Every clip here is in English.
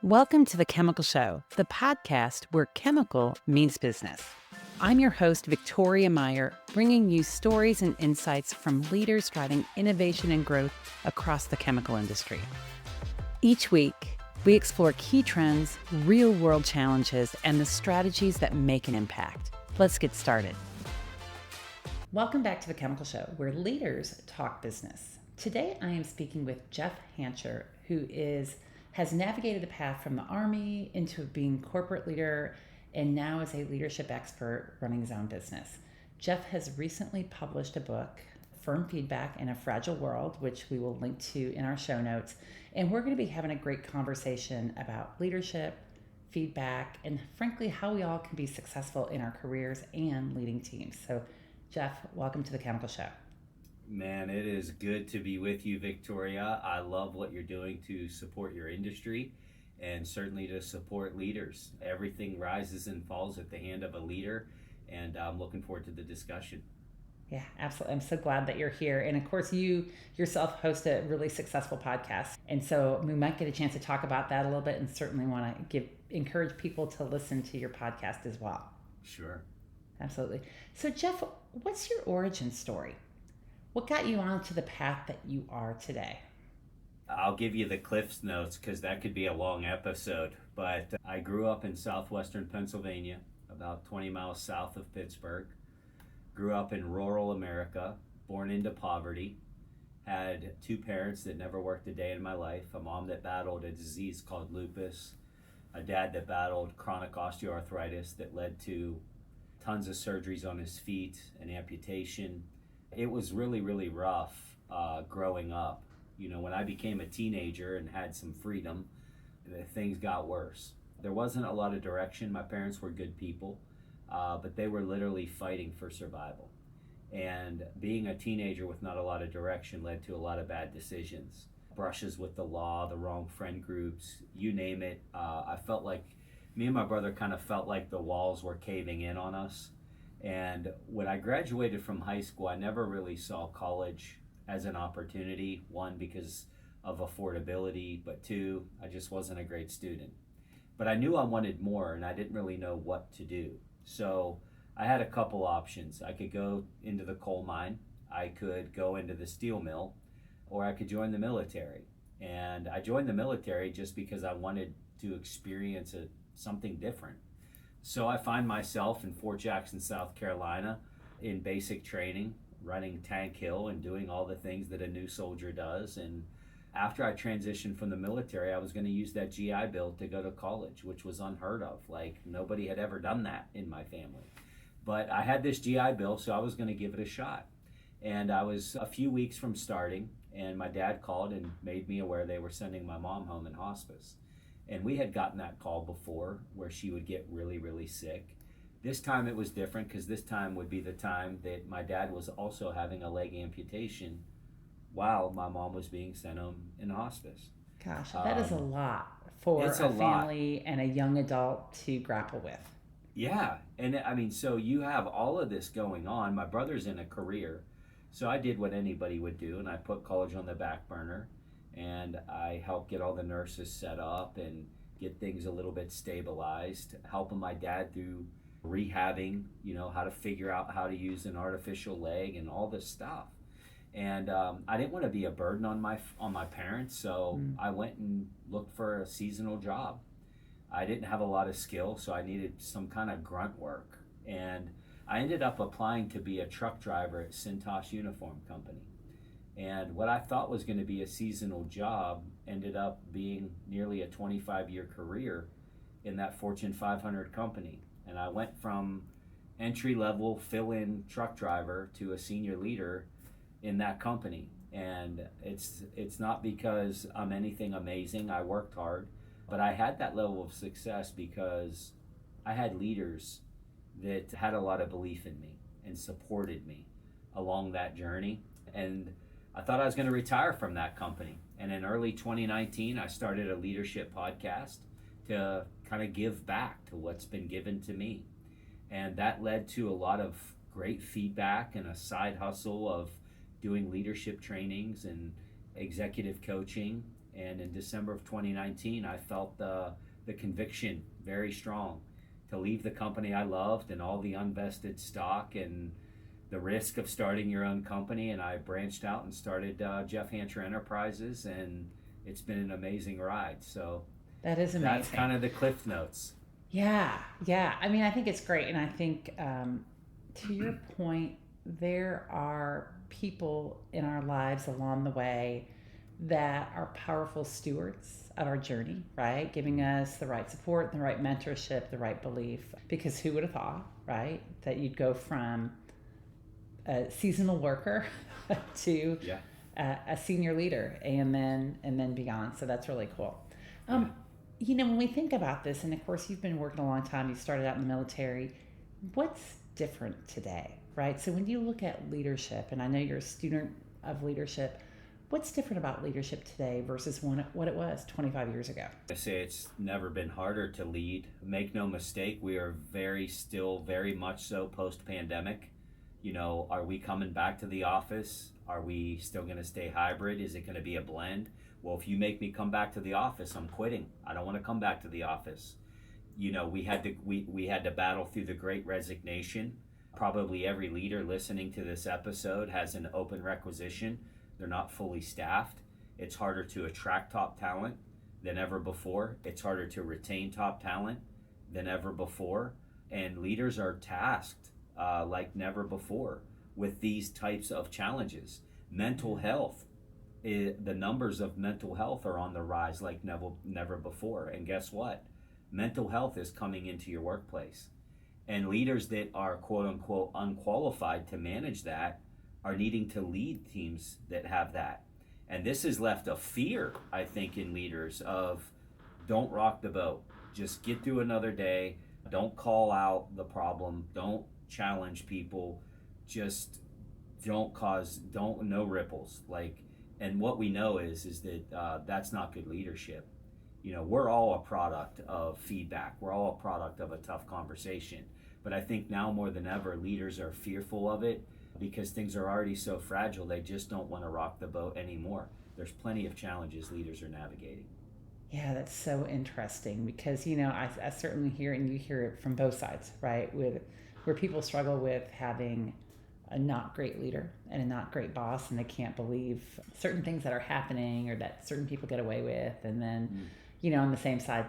Welcome to The Chemical Show, the podcast where chemical means business. I'm your host, Victoria Meyer, bringing you stories and insights from leaders driving innovation and growth across the chemical industry. Each week, we explore key trends, real-world challenges, and the strategies that make an impact. Let's get started. Welcome back to The Chemical Show, where leaders talk business. Today, I am speaking with Jeff Hancher, who has navigated the path from the Army into being corporate leader and now is a leadership expert running his own business. Jeff has recently published a book, Firm Feedback in a Fragile World, which we will link to in our show notes. And we're going to be having a great conversation about leadership, feedback, and frankly, how we all can be successful in our careers and leading teams. So, Jeff, welcome to The Chemical Show. Man, it is good to be with you, Victoria. I love what you're doing to support your industry and certainly to support leaders. Everything rises and falls at the hand of a leader, and I'm looking forward to the discussion. Yeah, absolutely. I'm so glad that you're here. And of course, you yourself host a really successful podcast. And so we might get a chance to talk about that a little bit and certainly want to encourage people to listen to your podcast as well. Sure. Absolutely. So Jeff, what's your origin story? What got you onto the path that you are today? I'll give you the Cliff's Notes because that could be a long episode. But I grew up in southwestern Pennsylvania, about 20 miles south of Pittsburgh. Grew up in rural America, born into poverty. Had two parents that never worked a day in my life. A mom that battled a disease called lupus. A dad that battled chronic osteoarthritis that led to tons of surgeries on his feet and amputation. It was really, really rough growing up. You know, when I became a teenager and had some freedom, things got worse. There wasn't a lot of direction. My parents were good people, but they were literally fighting for survival. And being a teenager with not a lot of direction led to a lot of bad decisions. Brushes with the law, the wrong friend groups, you name it. I felt like, me and my brother kind of felt like the walls were caving in on us. And when I graduated from high school, I never really saw college as an opportunity. One, because of affordability, but two, I just wasn't a great student. But I knew I wanted more and I didn't really know what to do. So I had a couple options. I could go into the coal mine, I could go into the steel mill, or I could join the military. And I joined the military just because I wanted to experience something different. So I find myself in Fort Jackson, South Carolina, in basic training, running Tank Hill and doing all the things that a new soldier does. And after I transitioned from the military, I was going to use that GI Bill to go to college, which was unheard of. Like, nobody had ever done that in my family. But I had this GI Bill, so I was going to give it a shot. And I was a few weeks from starting, and my dad called and made me aware they were sending my mom home in hospice. And we had gotten that call before where she would get really, really sick. This time it was different because this time would be the time that my dad was also having a leg amputation while my mom was being sent home in hospice. Gosh, that is a lot for a family and a young adult to grapple with. Yeah, and I mean, so you have all of this going on. My brother's in a career, so I did what anybody would do, and I put college on the back burner. And I helped get all the nurses set up and get things a little bit stabilized, helping my dad through rehabbing, you know, how to figure out how to use an artificial leg and all this stuff. And I didn't want to be a burden on my parents, so I went and looked for a seasonal job. I didn't have a lot of skill, so I needed some kind of grunt work. And I ended up applying to be a truck driver at Cintas Uniform Company. And what I thought was going to be a seasonal job ended up being nearly a 25-year career in that Fortune 500 company. And I went from entry-level fill-in truck driver to a senior leader in that company. And it's not because I'm anything amazing. I worked hard, but I had that level of success because I had leaders that had a lot of belief in me and supported me along that journey. And I thought I was going to retire from that company. And in early 2019, I started a leadership podcast to kind of give back to what's been given to me. And that led to a lot of great feedback and a side hustle of doing leadership trainings and executive coaching And in December of 2019, I felt the conviction very strong to leave the company I loved and all the unvested stock and the risk of starting your own company. And I branched out and started Jeff Hancher Enterprises, and it's been an amazing ride. So that is amazing. That's kind of the Cliff Notes. Yeah, yeah. I mean, I think it's great. And I think to your point, there are people in our lives along the way that are powerful stewards of our journey, right? Giving us the right support, the right mentorship, the right belief. Because who would have thought, right, that you'd go from a seasonal worker to a senior leader and then beyond. So that's really cool. When we think about this, and of course you've been working a long time, you started out in the military, what's different today, right? So when you look at leadership, and I know you're a student of leadership, what's different about leadership today versus what it was 25 years ago? I say it's never been harder to lead. Make no mistake, we are very much so post-pandemic. Are we coming back to the office? Are we still going to stay hybrid? Is it going to be a blend? Well, if you make me come back to the office, I'm quitting. I don't want to come back to the office. We had to battle through the Great Resignation. Probably every leader listening to this episode has an open requisition. They're not fully staffed. It's harder to attract top talent than ever before. It's harder to retain top talent than ever before. And leaders are tasked like never before with these types of challenges. Mental health, the numbers of mental health are on the rise like never before. And guess what? Mental health is coming into your workplace. And leaders that are quote unquote unqualified to manage that are needing to lead teams that have that. And this has left a fear, I think, in leaders of don't rock the boat. Just get through another day. Don't call out the problem. Don't challenge people. Just no ripples. And what we know is that that's not good leadership. We're all a product of feedback. We're all a product of a tough conversation. But I think now more than ever, leaders are fearful of it because things are already so fragile. They just don't want to rock the boat anymore. There's plenty of challenges leaders are navigating. Yeah, that's so interesting because, I certainly hear, and you hear it from both sides, right? Where people struggle with having a not great leader and a not great boss, and they can't believe certain things that are happening or that certain people get away with. And then, on the same side,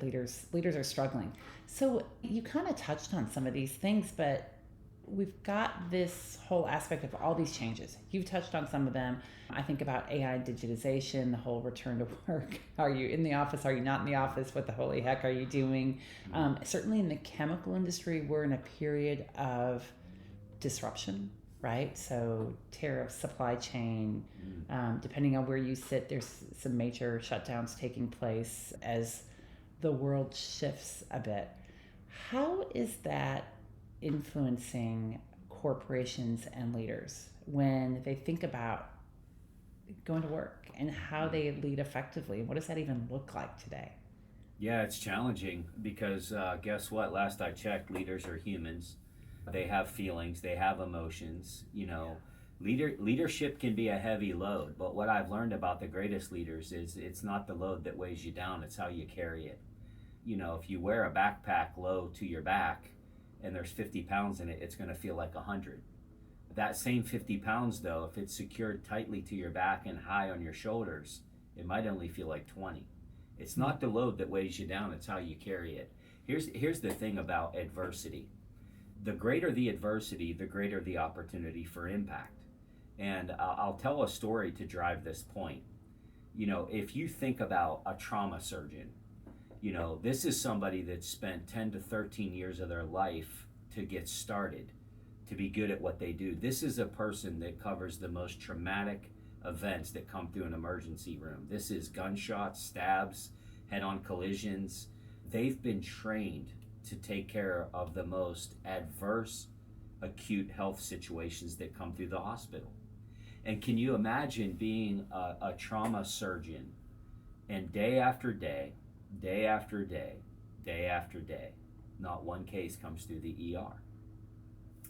leaders are struggling. So you kind of touched on some of these things, but we've got this whole aspect of all these changes. You've touched on some of them. I think about AI digitization, the whole return to work. Are you in the office? Are you not in the office? What the holy heck are you doing? Certainly in the chemical industry, we're in a period of disruption, right? So tariff, supply chain, depending on where you sit, there's some major shutdowns taking place as the world shifts a bit. How is that influencing corporations and leaders when they think about going to work and how they lead effectively? What does that even look like today? Yeah, it's challenging because guess what? Last I checked, leaders are humans. They have feelings, they have emotions. Leadership can be a heavy load, but what I've learned about the greatest leaders is it's not the load that weighs you down, it's how you carry it. If you wear a backpack low to your back and there's 50 pounds in it, it's going to feel like 100. That same 50 pounds, though, if it's secured tightly to your back and high on your shoulders, it might only feel like 20. It's not the load that weighs you down, it's how you carry it. Here's the thing about adversity. The greater the adversity, the greater the opportunity for impact. And I'll tell a story to drive this point. If you think about a trauma surgeon, this is somebody that spent 10 to 13 years of their life to get started, to be good at what they do. This is a person that covers the most traumatic events that come through an emergency room. This is gunshots, stabs, head-on collisions. They've been trained to take care of the most adverse, acute health situations that come through the hospital. And can you imagine being a trauma surgeon and day after day, day after day, day after day, not one case comes through the ER.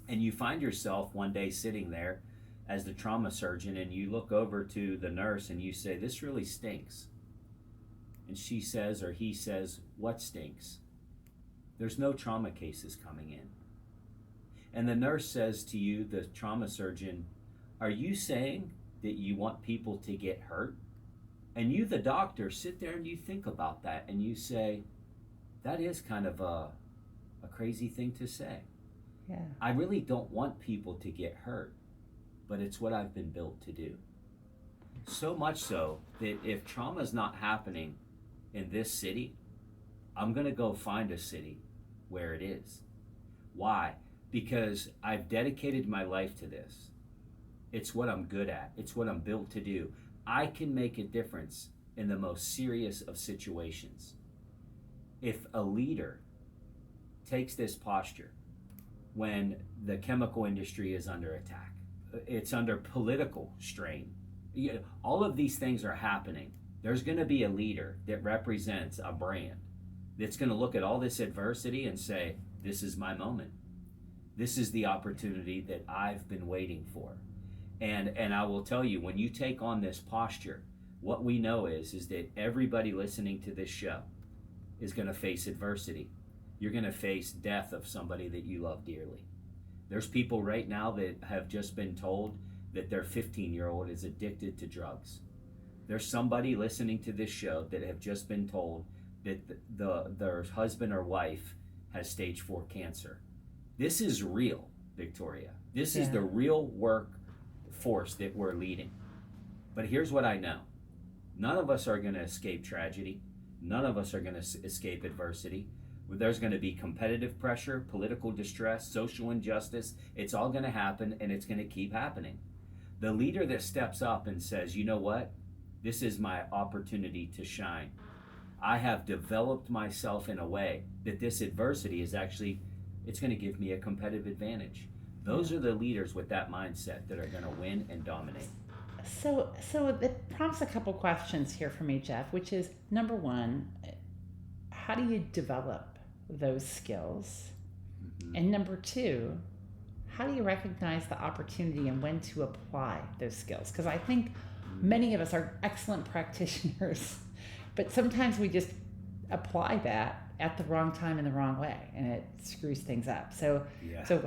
And you find yourself one day sitting there as the trauma surgeon and you look over to the nurse and you say, this really stinks. And she says, or he says, what stinks? There's no trauma cases coming in. And the nurse says to you, the trauma surgeon, are you saying that you want people to get hurt? And you, the doctor, sit there and you think about that and you say, that is kind of a crazy thing to say. Yeah. I really don't want people to get hurt, but it's what I've been built to do. So much so that if trauma is not happening in this city, I'm going to go find a city where it is. Why? Because I've dedicated my life to this. It's what I'm good at. It's what I'm built to do. I can make a difference in the most serious of situations. If a leader takes this posture when the chemical industry is under attack, it's under political strain, all of these things are happening. There's going to be a leader that represents a brand that's going to look at all this adversity and say, this is my moment. This is the opportunity that I've been waiting for. And I will tell you, when you take on this posture, what we know is that everybody listening to this show is going to face adversity. You're going to face death of somebody that you love dearly. There's people right now that have just been told that their 15-year-old is addicted to drugs. There's somebody listening to this show that have just been told that their husband or wife has stage 4 cancer. This is real, Victoria. This is the real workforce that we're leading. But here's what I know. None of us are going to escape tragedy. None of us are going to escape adversity. There's going to be competitive pressure, political distress, social injustice. It's all going to happen, and it's going to keep happening. The leader that steps up and says, you know what? This is my opportunity to shine. I have developed myself in a way that this adversity is actually, it's going to give me a competitive advantage. Those are the leaders with that mindset that are going to win and dominate. So it prompts a couple questions here for me, Jeff, which is, number one, how do you develop those skills? Mm-hmm. And number two, how do you recognize the opportunity and when to apply those skills? Because I think many of us are excellent practitioners, but sometimes we just apply that at the wrong time in the wrong way, and it screws things up. So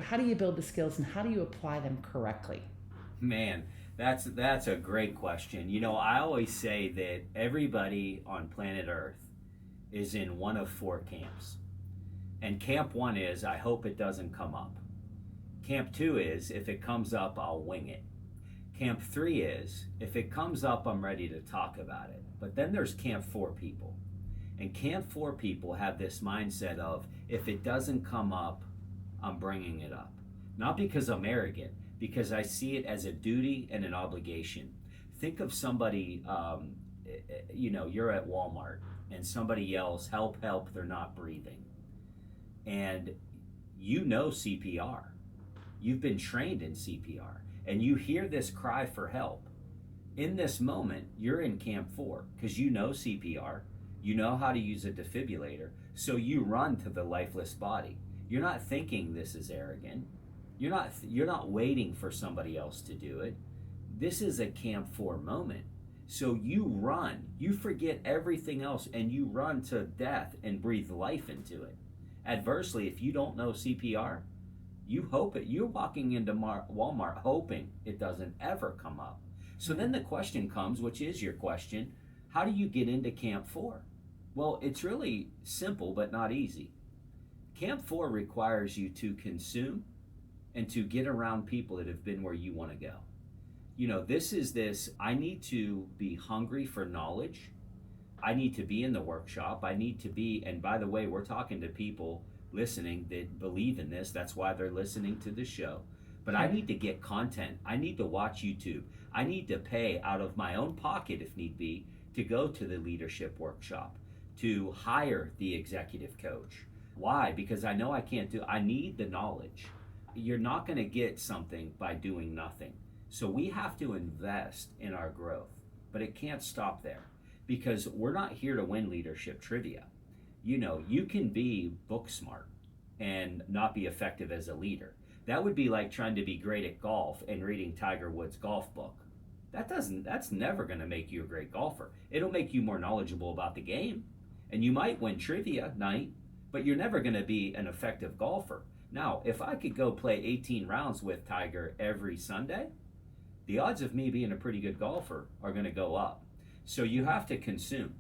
how do you build the skills, and how do you apply them correctly? Man, that's a great question. You know, I always say that everybody on planet Earth is in one of 4 camps. And camp 1 is, I hope it doesn't come up. Camp 2 is, if it comes up, I'll wing it. Camp 3 is, if it comes up, I'm ready to talk about it. But then there's Camp 4 people. And Camp 4 people have this mindset of, if it doesn't come up, I'm bringing it up. Not because I'm arrogant, because I see it as a duty and an obligation. Think of somebody, you're at Walmart and somebody yells, help, help, they're not breathing. And you know CPR. You've been trained in CPR. And you hear this cry for help. In this moment, you're in Camp 4 because you know CPR. You know how to use a defibrillator. So you run to the lifeless body. You're not thinking this is arrogant. You're not waiting for somebody else to do it. This is a Camp 4 moment. So you run. You forget everything else and you run to death and breathe life into it. Adversely, if you don't know CPR, you hope it. You're walking into Walmart hoping it doesn't ever come up. So then the question comes, which is your question, how do you get into Camp 4? Well, it's really simple but not easy. Camp 4 requires you to consume and to get around people that have been where you want to go. You know, I need to be hungry for knowledge. I need to be in the workshop. I need to be, and by the way, we're talking to people listening that believe in this. That's why they're listening to the show. But I need to get content. I need to watch YouTube. I need to pay out of my own pocket, if need be, to go to the leadership workshop, to hire the executive coach. Why? Because I know I need the knowledge. You're not going to get something by doing nothing. So we have to invest in our growth, but it can't stop there because we're not here to win leadership trivia. You know, you can be book smart and not be effective as a leader. That would be like trying to be great at golf and reading Tiger Woods' golf book. That's never going to make you a great golfer. It'll make you more knowledgeable about the game, and you might win trivia night, but you're never going to be an effective golfer. Now, if I could go play 18 rounds with Tiger every Sunday, the odds of me being a pretty good golfer are going to go up. So you have to consume.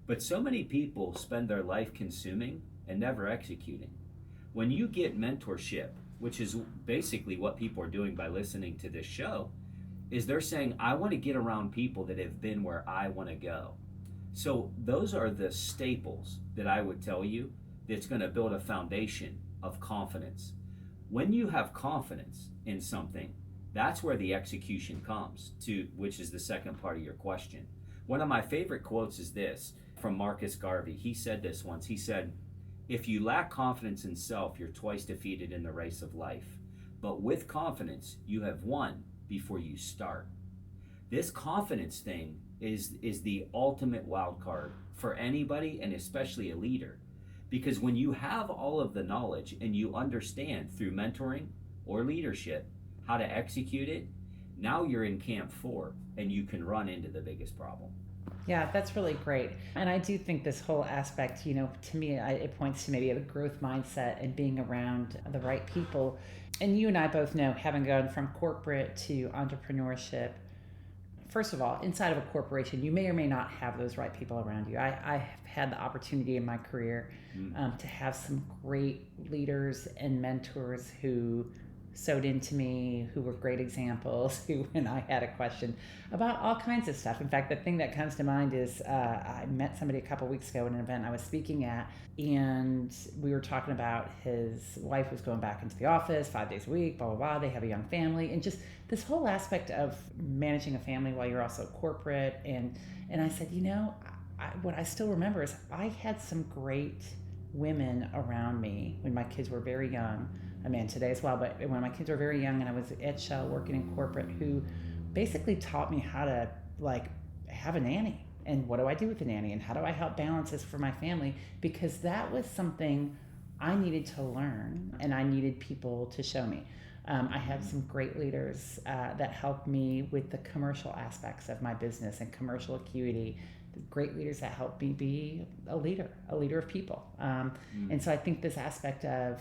But so many people spend their life consuming and never executing. When you get mentorship, which is basically what people are doing by listening to this show, is they're saying, I want to get around people that have been where I want to go. So those are the staples that I would tell you that's going to build a foundation of confidence. When you have confidence in something, that's where the execution comes to, which is the second part of your question. One of my favorite quotes is this from Marcus Garvey. He said this once. He said, if you lack confidence in self, you're twice defeated in the race of life. But with confidence, you have won before you start. This confidence thing is the ultimate wild card for anybody, and especially a leader. Because when you have all of the knowledge and you understand through mentoring or leadership how to execute it, now you're in camp 4 and you can run into the biggest problem. Yeah, that's really great. And I do think this whole aspect, to me, it points to maybe a growth mindset and being around the right people. And you and I both know, having gone from corporate to entrepreneurship, first of all, inside of a corporation, you may or may not have those right people around you. I have had the opportunity in my career to have some great leaders and mentors who sewed into me, who were great examples, who, when I had a question about all kinds of stuff. In fact, the thing that comes to mind is I met somebody a couple weeks ago at an event I was speaking at, and we were talking about his wife was going back into the office 5 days a week, blah, blah, blah. They have a young family, and just this whole aspect of managing a family while you're also corporate. And I said, what I still remember is I had some great women around me when my kids were very young. I mean, today as well, but when my kids were very young and I was at Shell working in corporate, who basically taught me how to have a nanny, and what do I do with a nanny, and how do I help balance this for my family, because that was something I needed to learn and I needed people to show me. I had some great leaders that helped me with the commercial aspects of my business and commercial acuity. Great leaders that helped me be a leader of people. And so I think this aspect of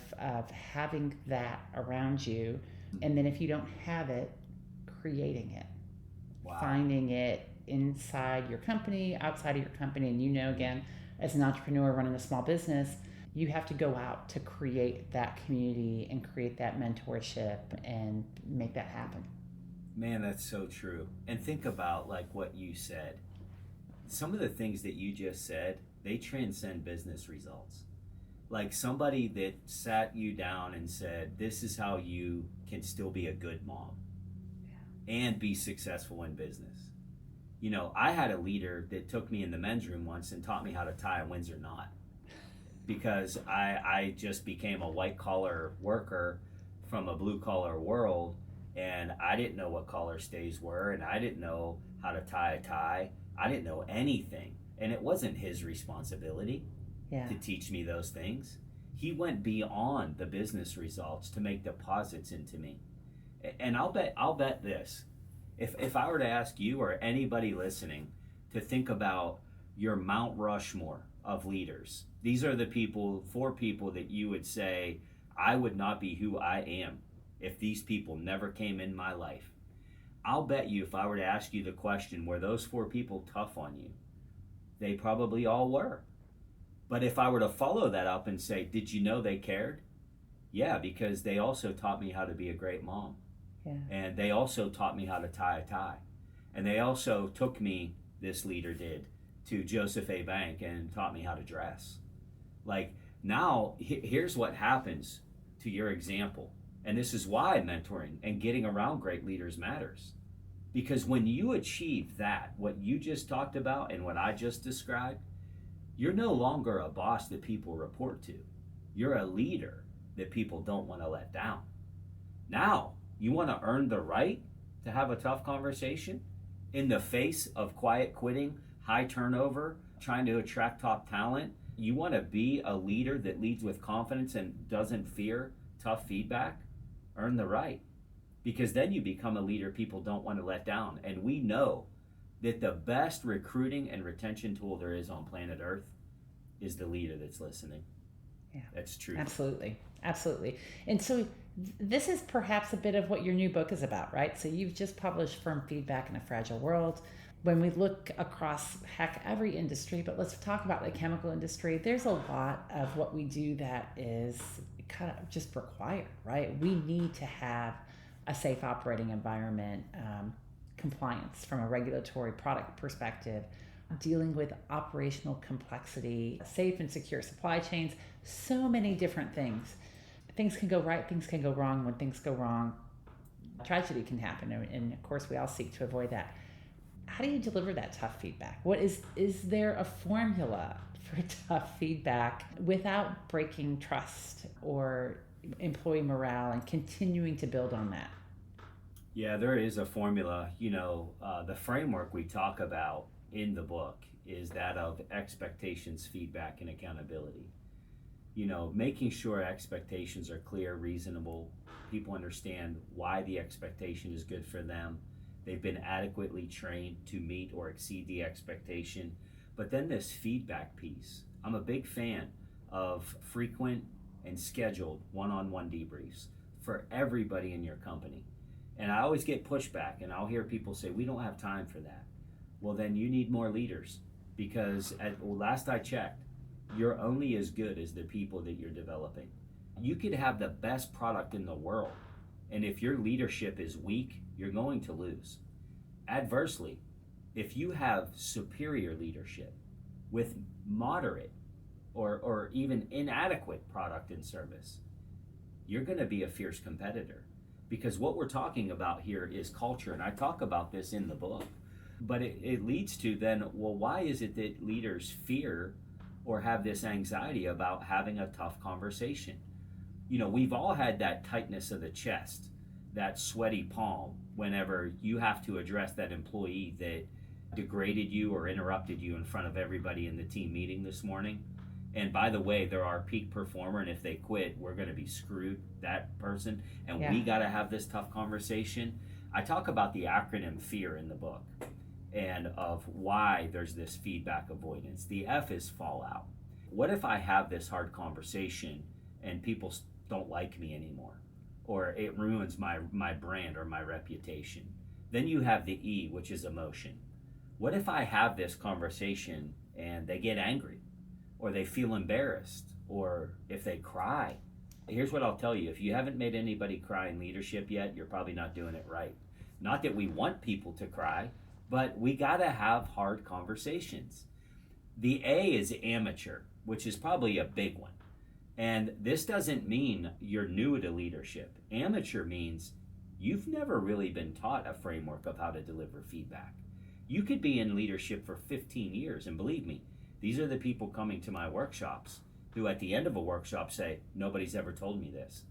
having that around you, and then if you don't have it, creating it, finding it inside your company, outside of your company. And again, as an entrepreneur running a small business, you have to go out to create that community and create that mentorship and make that happen. Man, that's so true. And think about what you said. Some of the things that you just said, they transcend business results. Like somebody that sat you down and said, this is how you can still be a good mom and be successful in business. I had a leader that took me in the men's room once and taught me how to tie a Windsor knot, because I just became a white collar worker from a blue collar world, and I didn't know what collar stays were, and I didn't know how to tie a tie. I didn't know anything, and it wasn't his responsibility to teach me those things. He went beyond the business results to make deposits into me. And I'll bet this. If I were to ask you or anybody listening to think about your Mount Rushmore of leaders, these are the 4 people that you would say, I would not be who I am if these people never came in my life. I'll bet you if I were to ask you the question, were those 4 people tough on you? They probably all were. But if I were to follow that up and say, did you know they cared? Yeah, because they also taught me how to be a great mom. Yeah. And they also taught me how to tie a tie. And they also took me, this leader did, to Joseph A. Bank and taught me how to dress. Now, here's what happens to your example. And this is why mentoring and getting around great leaders matters. Because when you achieve that, what you just talked about and what I just described, you're no longer a boss that people report to. You're a leader that people don't want to let down. Now, you want to earn the right to have a tough conversation in the face of quiet quitting, high turnover, trying to attract top talent. You want to be a leader that leads with confidence and doesn't fear tough feedback. Earn the right. because then you become a leader people don't want to let down. And we know that the best recruiting and retention tool there is on planet Earth is the leader that's listening. Yeah, that's true. Absolutely. Absolutely. And so this is perhaps a bit of what your new book is about, right? So you've just published Firm Feedback in a Fragile World. When we look across, heck, every industry, but let's talk about the chemical industry, there's a lot of what we do that is kind of just required, right? We need to have a safe operating environment, compliance from a regulatory product perspective, dealing with operational complexity, safe and secure supply chains, so many different things. Things can go right, things can go wrong. When things go wrong, tragedy can happen, and of course we all seek to avoid that. How do you deliver that tough feedback? What is there a formula for tough feedback without breaking trust or employee morale and continuing to build on that? Yeah, there is a formula. The framework we talk about in the book is that of expectations, feedback, and accountability. Making sure expectations are clear, reasonable, people understand why the expectation is good for them, they've been adequately trained to meet or exceed the expectation. But then this feedback piece, I'm a big fan of frequent and scheduled one-on-one debriefs for everybody in your company. And I always get pushback, and I'll hear people say, we don't have time for that. Well, then you need more leaders, because last I checked, you're only as good as the people that you're developing. You could have the best product in the world, and if your leadership is weak, you're going to lose. Adversely, if you have superior leadership with moderate or even inadequate product and service, you're going to be a fierce competitor. Because what we're talking about here is culture, and I talk about this in the book. But it leads to then, well, why is it that leaders fear or have this anxiety about having a tough conversation? We've all had that tightness of the chest, that sweaty palm, whenever you have to address that employee that degraded you or interrupted you in front of everybody in the team meeting this morning. And by the way, they're our peak performer, and if they quit, we're going to be screwed, that person, and we got to have this tough conversation. I talk about the acronym FEAR in the book, and of why there's this feedback avoidance. The F is fallout. What if I have this hard conversation and people don't like me anymore, or it ruins my brand or my reputation? Then you have the E, which is emotion. What if I have this conversation and they get angry, or they feel embarrassed, or if they cry? Here's what I'll tell you. If you haven't made anybody cry in leadership yet, you're probably not doing it right. Not that we want people to cry, but we got to have hard conversations. The A is amateur, which is probably a big one. And this doesn't mean you're new to leadership. Amateur means you've never really been taught a framework of how to deliver feedback. You could be in leadership for 15 years, and believe me, these are the people coming to my workshops who at the end of a workshop say, nobody's ever told me this.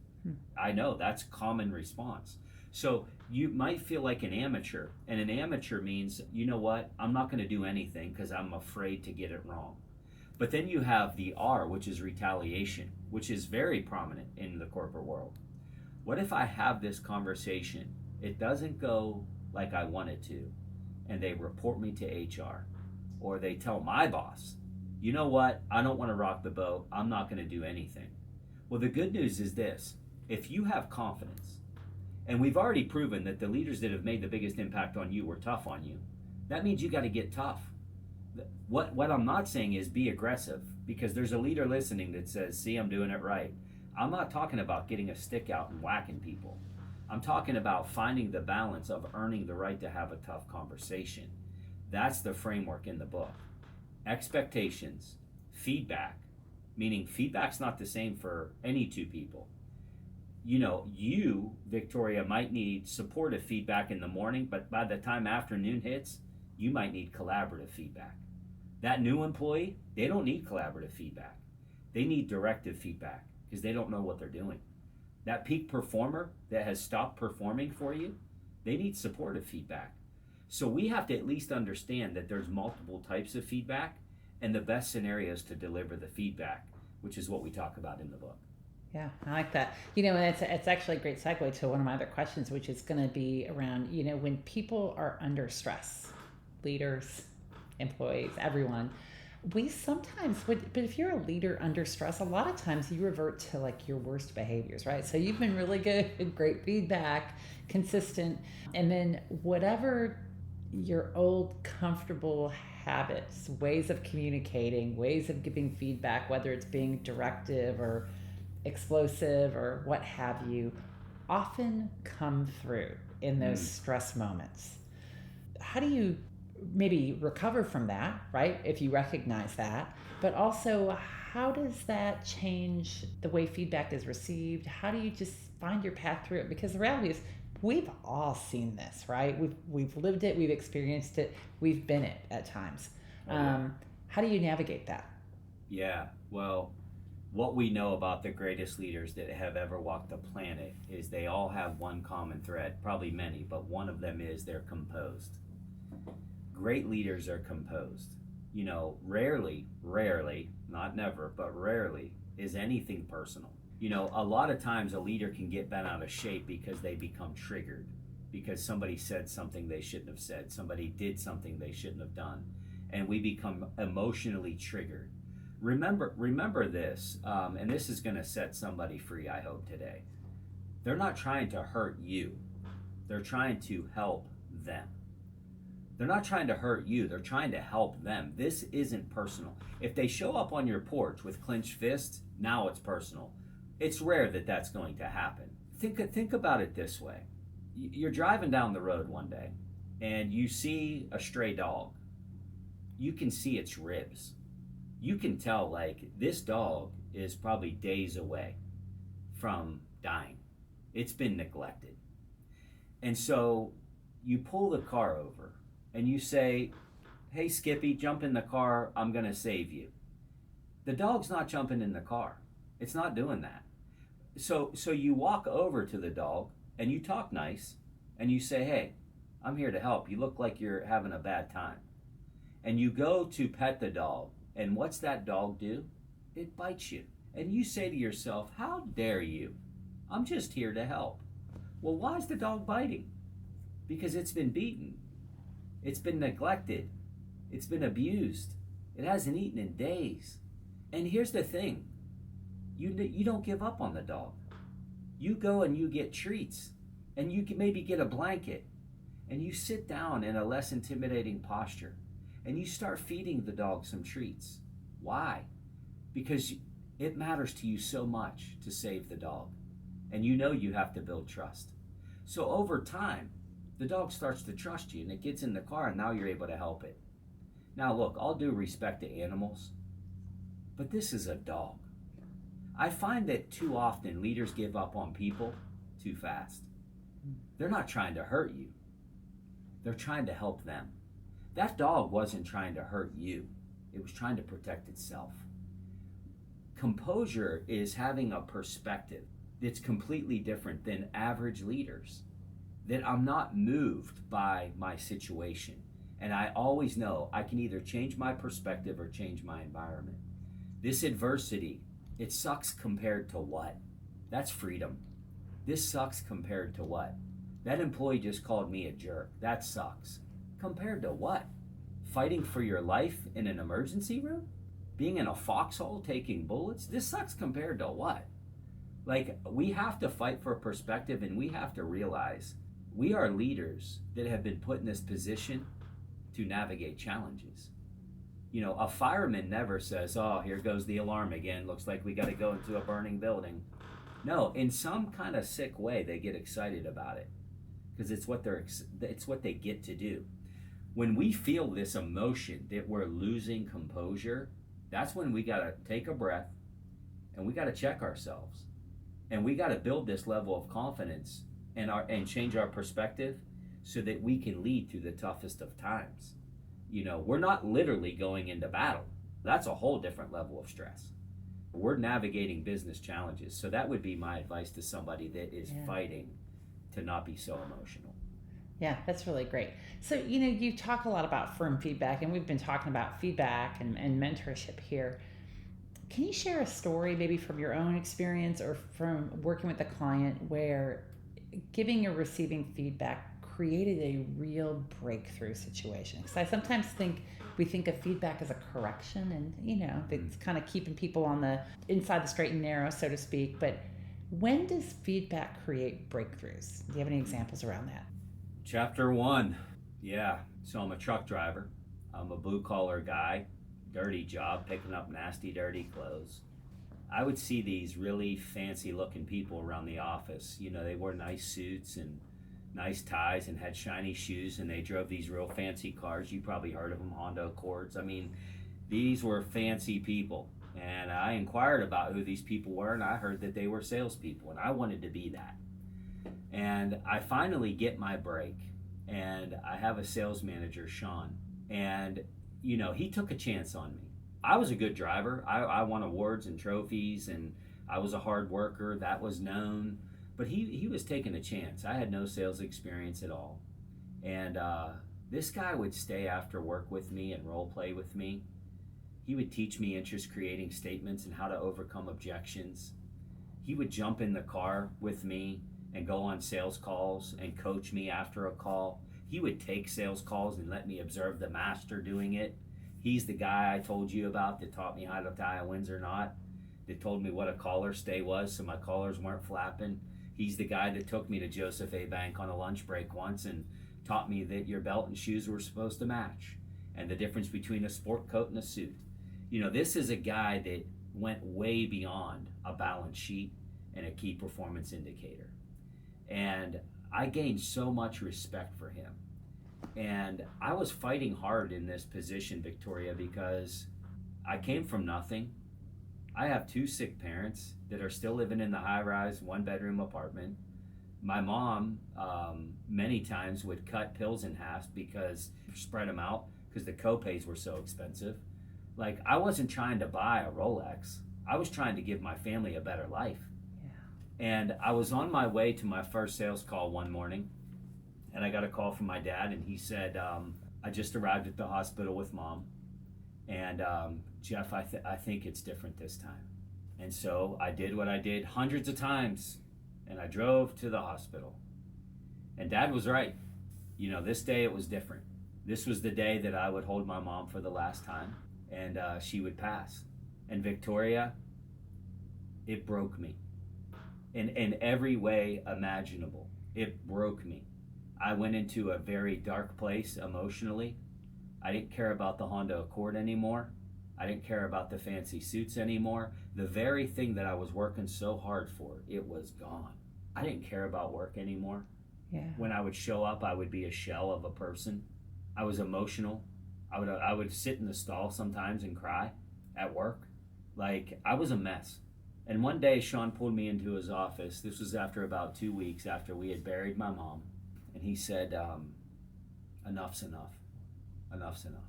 I know, that's common response. So you might feel like an amateur, and an amateur means, you know what, I'm not going to do anything because I'm afraid to get it wrong. But then you have the R, which is retaliation, which is very prominent in the corporate world. What if I have this conversation, it doesn't go like I want it to, and they report me to HR, or they tell my boss, you know what, I don't want to rock the boat, I'm not going to do anything. Well, the good news is this: if you have confidence, and we've already proven that the leaders that have made the biggest impact on you were tough on you, that means you got to get tough. What I'm not saying is be aggressive, because there's a leader listening that says, see, I'm doing it right. I'm not talking about getting a stick out and whacking people. I'm talking about finding the balance of earning the right to have a tough conversation. That's the framework in the book. Expectations, feedback, meaning feedback's not the same for any two people. You, Victoria, might need supportive feedback in the morning, but by the time afternoon hits, you might need collaborative feedback. That new employee, they don't need collaborative feedback. They need directive feedback because they don't know what they're doing. That peak performer that has stopped performing for you, they need supportive feedback. So we have to at least understand that there's multiple types of feedback and the best scenarios to deliver the feedback, which is what we talk about in the book. Yeah, I like that. And it's actually a great segue to one of my other questions, which is going to be around, when people are under stress, leaders, employees, everyone, we sometimes would, but if you're a leader under stress, a lot of times you revert to like your worst behaviors, right? So you've been really good, great feedback, consistent, and then whatever your old comfortable habits, ways of communicating, ways of giving feedback, whether it's being directive or explosive or what have you, often come through in those Mm. stress moments. How do you maybe recover from that, right? If you recognize that, but also how does that change the way feedback is received? How do you just find your path through it? Because the reality is, we've all seen this, right? We've lived it, we've experienced it, we've been it at times. Oh, yeah. How do you navigate that? Yeah. Well, what we know about the greatest leaders that have ever walked the planet is they all have one common thread, probably many, but one of them is they're composed. Great leaders are composed. Rarely, not never, but rarely is anything personal. A lot of times a leader can get bent out of shape because they become triggered, because somebody said something they shouldn't have said, somebody did something they shouldn't have done, and we become emotionally triggered. Remember this, and this is going to set somebody free, I hope, today. They're not trying to hurt you. They're trying to help them. They're not trying to hurt you. They're trying to help them. This isn't personal. If they show up on your porch with clenched fists, now it's personal. It's rare that that's going to happen. Think about it this way. You're driving down the road one day and you see a stray dog. You can see its ribs. You can tell, like, this dog is probably days away from dying. It's been neglected. And so you pull the car over and you say, "Hey, Skippy, jump in the car. I'm going to save you." The dog's not jumping in the car. It's not doing that. So you walk over to the dog and you talk nice and you say, "Hey, I'm here to help. You look like you're having a bad time." And you go to pet the dog. And what's that dog do? It bites you. And you say to yourself, "How dare you? I'm just here to help." Well, why is the dog biting? Because it's been beaten. It's been neglected. It's been abused. It hasn't eaten in days. And here's the thing. You don't give up on the dog. You go and you get treats. And you can maybe get a blanket. And you sit down in a less intimidating posture. And you start feeding the dog some treats. Why? Because it matters to you so much to save the dog. And you have to build trust. So over time, the dog starts to trust you and it gets in the car and now you're able to help it. Now look, all due respect to animals, but this is a dog. I find that too often leaders give up on people too fast. They're not trying to hurt you. They're trying to help them. That dog wasn't trying to hurt you. It was trying to protect itself. Composure is having a perspective that's completely different than average leaders. That I'm not moved by my situation. And I always know I can either change my perspective or change my environment. This adversity, it sucks compared to what? That's freedom. This sucks compared to what? That employee just called me a jerk. That sucks. Compared to what? Fighting for your life in an emergency room? Being in a foxhole taking bullets? This sucks compared to what? Like, we have to fight for perspective, and we have to realize we are leaders that have been put in this position to navigate challenges. A fireman never says, "Oh, here goes the alarm again. Looks like we got to go into a burning building." No, in some kind of sick way, they get excited about it because it's what they get to do. When we feel this emotion that we're losing composure, that's when we got to take a breath and we got to check ourselves. And we got to build this level of confidence and change our perspective so that we can lead through the toughest of times. We're not literally going into battle. That's a whole different level of stress. We're navigating business challenges. So that would be my advice to somebody that is fighting to not be so emotional. Yeah, that's really great. So, you talk a lot about firm feedback, and we've been talking about feedback and mentorship here. Can you share a story maybe from your own experience or from working with a client where giving or receiving feedback created a real breakthrough situation? Because I sometimes think we think of feedback as a correction and, it's kind of keeping people on the inside the straight and narrow, so to speak. But when does feedback create breakthroughs? Do you have any examples around that? Chapter 1. Yeah. So I'm a truck driver. I'm a blue collar guy, dirty job, picking up nasty, dirty clothes. I would see these really fancy looking people around the office. They wore nice suits and nice ties and had shiny shoes, and they drove these real fancy cars. You probably heard of them, Honda Accords. I mean, these were fancy people. And I inquired about who these people were, and I heard that they were salespeople, and I wanted to be that. And I finally get my break, and I have a sales manager, Sean, and he took a chance on me. I was a good driver. I won awards and trophies, and I was a hard worker. That was known. But he was taking a chance. I had no sales experience at all. And this guy would stay after work with me and role play with me. He would teach me interest creating statements and how to overcome objections. He would jump in the car with me and go on sales calls and coach me after a call. He would take sales calls and let me observe the master doing it. He's the guy I told you about that taught me how to tie a Windsor knot, that told me what a collar stay was so my collars weren't flapping. He's the guy that took me to Joseph A. Bank on a lunch break once and taught me that your belt and shoes were supposed to match and the difference between a sport coat and a suit. This is a guy that went way beyond a balance sheet and a key performance indicator. And I gained so much respect for him. And I was fighting hard in this position, Victoria, because I came from nothing. I have 2 sick parents that are still living in the high-rise, 1-bedroom apartment. My mom many times would cut pills in half because spread them out because the co-pays were so expensive. Like, I wasn't trying to buy a Rolex. I was trying to give my family a better life. Yeah. And I was on my way to my first sales call one morning, and I got a call from my dad, and he said, I just arrived at the hospital with Mom, and Jeff, I think it's different this time. And so I did what I did hundreds of times, and I drove to the hospital. And Dad was right. This day it was different. This was the day that I would hold my mom for the last time, and she would pass. And Victoria, it broke me in every way imaginable. It broke me. I went into a very dark place emotionally. I didn't care about the Honda Accord anymore. I didn't care about the fancy suits anymore. The very thing that I was working so hard for, it was gone. I didn't care about work anymore. Yeah. When I would show up, I would be a shell of a person. I was emotional. I would sit in the stall sometimes and cry at work. Like, I was a mess. And one day, Sean pulled me into his office. This was after about 2 weeks after we had buried my mom. And he said, enough's enough. Enough's enough.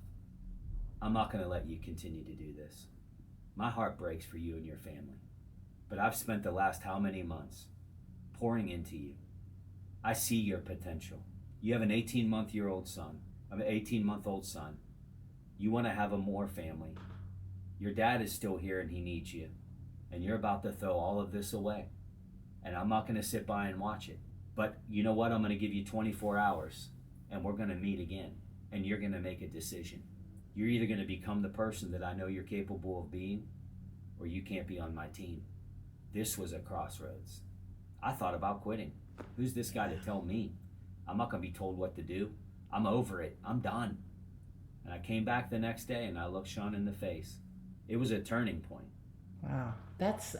I'm not going to let you continue to do this. My heart breaks for you and your family. But I've spent the last how many months pouring into you. I see your potential. You have an 18-month-old son. You want to have a more family. Your dad is still here and he needs you. And you're about to throw all of this away. And I'm not going to sit by and watch it. But you know what? I'm going to give you 24 hours and we're going to meet again. And you're going to make a decision. You're either going to become the person that I know you're capable of being, or you can't be on my team. This was a crossroads. I thought about quitting. Who's this guy to tell me? I'm not going to be told what to do. I'm over it. I'm done. And I came back the next day and I looked Sean in the face. It was a turning point. Wow, that's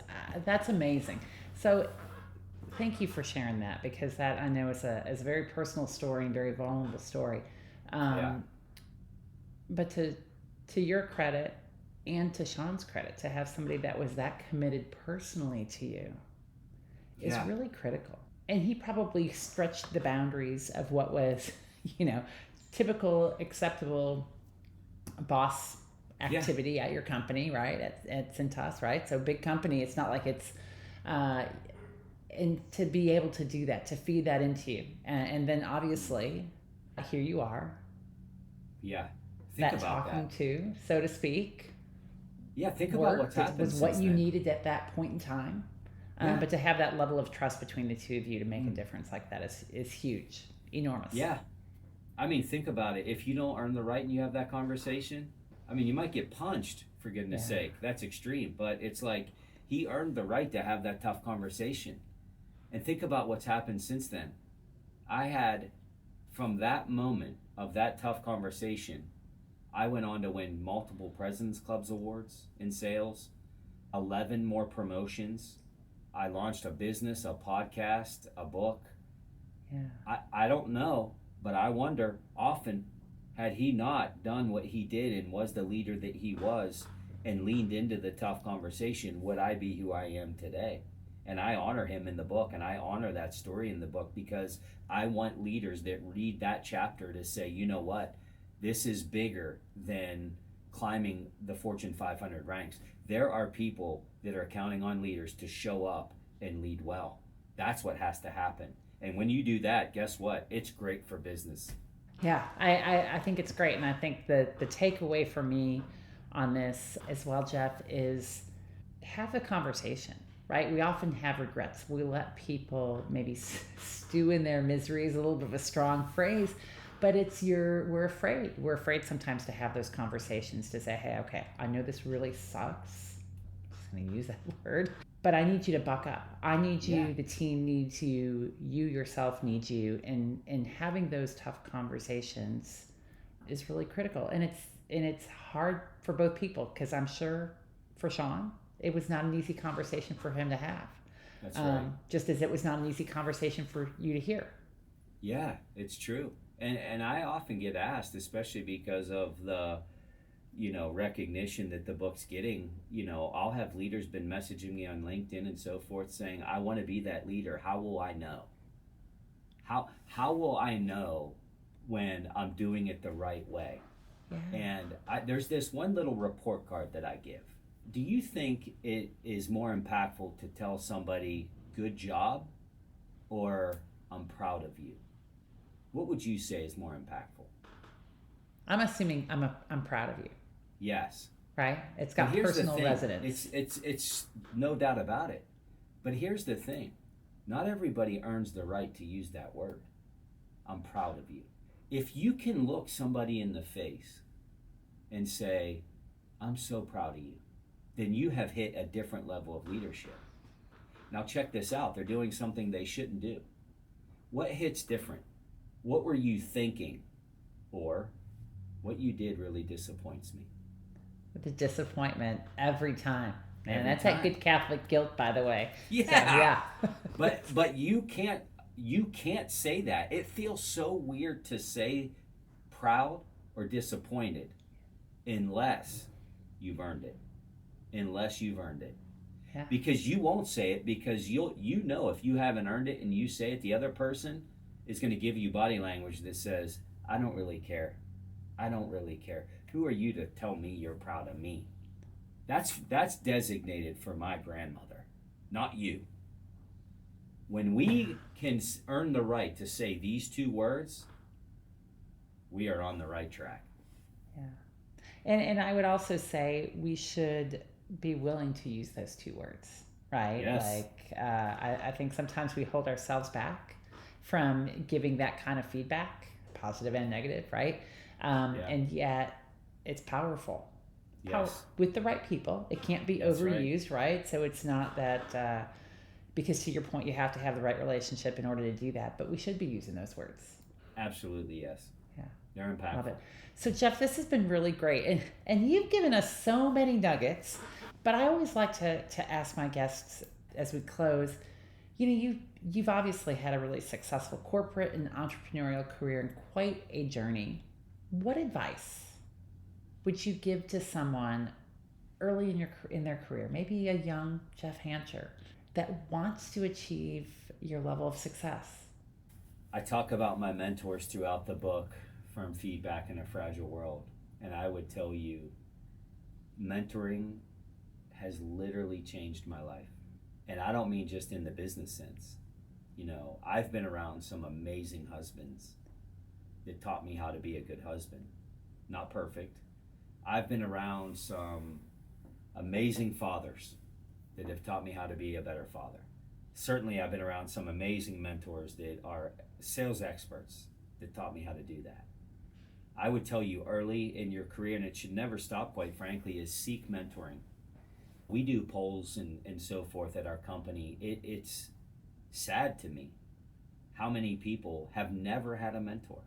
amazing. So thank you for sharing that, because that I know is a very personal story and very vulnerable story. Yeah. But to your credit and to Sean's credit, to have somebody that was that committed personally to you is really critical. And he probably stretched the boundaries of what was, typical, acceptable boss activity at your company, right? At Cintas, right? So big company, it's not like it's, and to be able to do that, to feed that into you. And then obviously, here you are. Yeah. Think that about talking that. to, so to speak, Yeah, think about what's worked. It happened was what since you then. needed at that point in time. Yeah. But to have that level of trust between the two of you to make a difference like that is huge, enormous. Yeah. I mean, think about it. If you don't earn the right and you have that conversation, I mean, you might get punched, for goodness sake. That's extreme. But it's like he earned the right to have that tough conversation. And think about what's happened since then. I had, from that moment of that tough conversation, I went on to win multiple President's Clubs awards in sales, 11 more promotions. I launched a business, a podcast, a book. Yeah. I don't know, but I wonder often, had he not done what he did and was the leader that he was and leaned into the tough conversation, would I be who I am today? And I honor him in the book, and I honor that story in the book, because I want leaders that read that chapter to say, you know what, this is bigger than climbing the Fortune 500 ranks. There are people that are counting on leaders to show up and lead well. That's what has to happen. And when you do that, guess what? It's great for business. Yeah, I think it's great. And I think the takeaway for me on this as well, Jeff, is have a conversation, right? We often have regrets. We let people maybe stew in their misery is a little bit of a strong phrase, but we're afraid. We're afraid sometimes to have those conversations to say, hey, okay, I know this really sucks. I'm just going to use that word. But I need you to buck up. I need you, the team needs you, you yourself need you. And having those tough conversations is really critical. And it's hard for both people, because I'm sure for Sean, it was not an easy conversation for him to have. That's right. Just as it was not an easy conversation for you to hear. Yeah, it's true. And I often get asked, especially because of the recognition that the book's getting. I'll have leaders been messaging me on LinkedIn and so forth saying, I want to be that leader. How will I know? How will I know when I'm doing it the right way? Yeah. And there's this one little report card that I give. Do you think it is more impactful to tell somebody, good job, or I'm proud of you? What would you say is more impactful? I'm assuming I'm proud of you. Yes. Right? It's got personal resonance. It's no doubt about it. But here's the thing. Not everybody earns the right to use that word. I'm proud of you. If you can look somebody in the face and say, I'm so proud of you, then you have hit a different level of leadership. Now check this out. They're doing something they shouldn't do. What hits different? What were you thinking? Or what you did really disappoints me. The disappointment every time. Man, that's time. that good Catholic guilt, by the way. Yeah. So, yeah. but you can't say that. It feels so weird to say proud or disappointed unless you've earned it. Yeah. Because you won't say it, because you know if you haven't earned it and you say it, the other person is going to give you body language that says, I don't really care. Who are you to tell me you're proud of me? That's designated for my grandmother, not you. When we can earn the right to say these two words, we are on the right track. Yeah. And I would also say we should be willing to use those two words, right? Yes. Like, I think sometimes we hold ourselves back from giving that kind of feedback, positive and negative, right? And yet it's powerful. Yes. With the right people. It can't be overused, right? So it's not that, because to your point, you have to have the right relationship in order to do that, but we should be using those words. Absolutely, yes. Yeah. They're impactful. Love it. So Jeff, this has been really great. And you've given us so many nuggets, but I always like to ask my guests as we close, you've obviously had a really successful corporate and entrepreneurial career and quite a journey. What advice would you give to someone early in their career, maybe a young Jeff Hancher, that wants to achieve your level of success? I talk about my mentors throughout the book, from Feedback in a Fragile World, and I would tell you, mentoring has literally changed my life. And I don't mean just in the business sense. I've been around some amazing husbands that taught me how to be a good husband. Not perfect. I've been around some amazing fathers that have taught me how to be a better father. Certainly, I've been around some amazing mentors that are sales experts that taught me how to do that. I would tell you early in your career, and it should never stop, quite frankly, is seek mentoring. We do polls and so forth at our company. It's sad to me how many people have never had a mentor.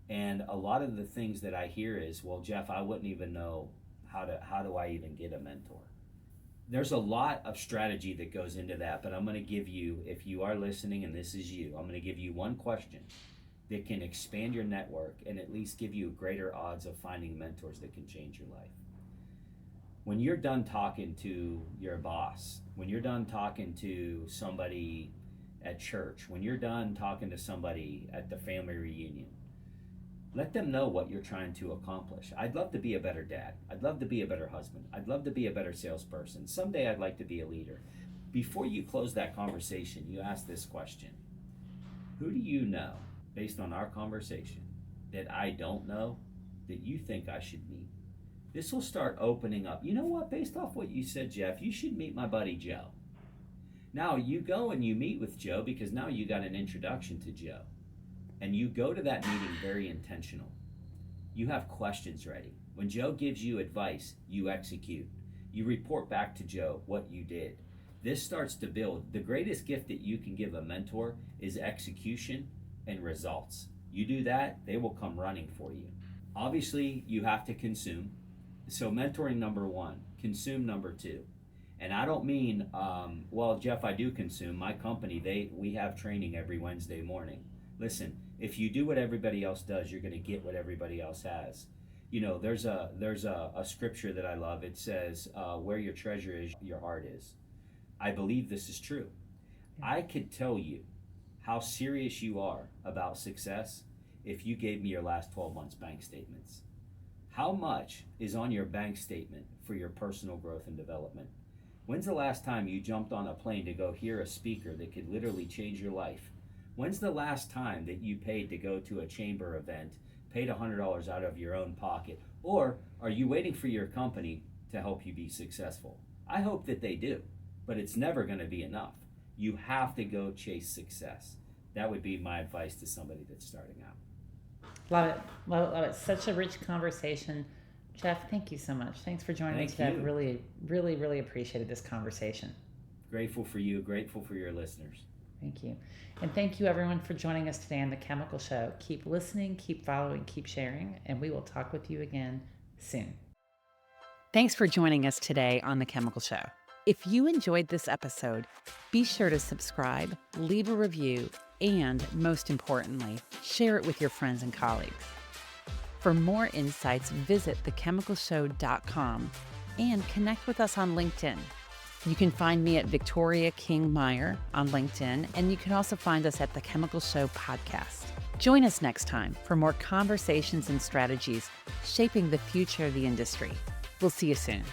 And a lot of the things that I hear is, well, Jeff, I wouldn't even know how do I even get a mentor? There's a lot of strategy that goes into that, but I'm going to give you, if you are listening and this is you, I'm going to give you one question that can expand your network and at least give you greater odds of finding mentors that can change your life. When you're done talking to your boss, when you're done talking to somebody at church, when you're done talking to somebody at the family reunion, let them know what you're trying to accomplish. I'd love to be a better dad. I'd love to be a better husband. I'd love to be a better salesperson. Someday I'd like to be a leader. Before you close that conversation, you ask this question. Who do you know, based on our conversation, that I don't know that you think I should meet? This will start opening up. You know what? Based off what you said, Jeff, you should meet my buddy Joe. Now you go and you meet with Joe because now you got an introduction to Joe. And you go to that meeting very intentional. You have questions ready. When Joe gives you advice, you execute. You report back to Joe what you did. This starts to build. The greatest gift that you can give a mentor is execution and results. You do that, they will come running for you. Obviously, you have to consume. So mentoring number one, consume number two. And I don't mean, well, Jeff, I do consume. My company, we have training every Wednesday morning. Listen, if you do what everybody else does, you're going to get what everybody else has. You know, there's a scripture that I love. It says, where your treasure is, your heart is. I believe this is true. I could tell you how serious you are about success if you gave me your last 12 months bank statements. How much is on your bank statement for your personal growth and development? When's the last time you jumped on a plane to go hear a speaker that could literally change your life? When's the last time that you paid to go to a chamber event, paid $100 out of your own pocket? Or are you waiting for your company to help you be successful? I hope that they do, but it's never going to be enough. You have to go chase success. That would be my advice to somebody that's starting out. Love it. Love it. Such a rich conversation. Jeff, thank you so much. Thanks for joining me today. I really, really, really appreciated this conversation. Grateful for you. Grateful for your listeners. Thank you. And thank you, everyone, for joining us today on The Chemical Show. Keep listening, keep following, keep sharing, and we will talk with you again soon. Thanks for joining us today on The Chemical Show. If you enjoyed this episode, be sure to subscribe, leave a review, and most importantly, share it with your friends and colleagues. For more insights, visit thechemicalshow.com and connect with us on LinkedIn. You can find me at Victoria King Meyer on LinkedIn, and you can also find us at The Chemical Show Podcast. Join us next time for more conversations and strategies shaping the future of the industry. We'll see you soon.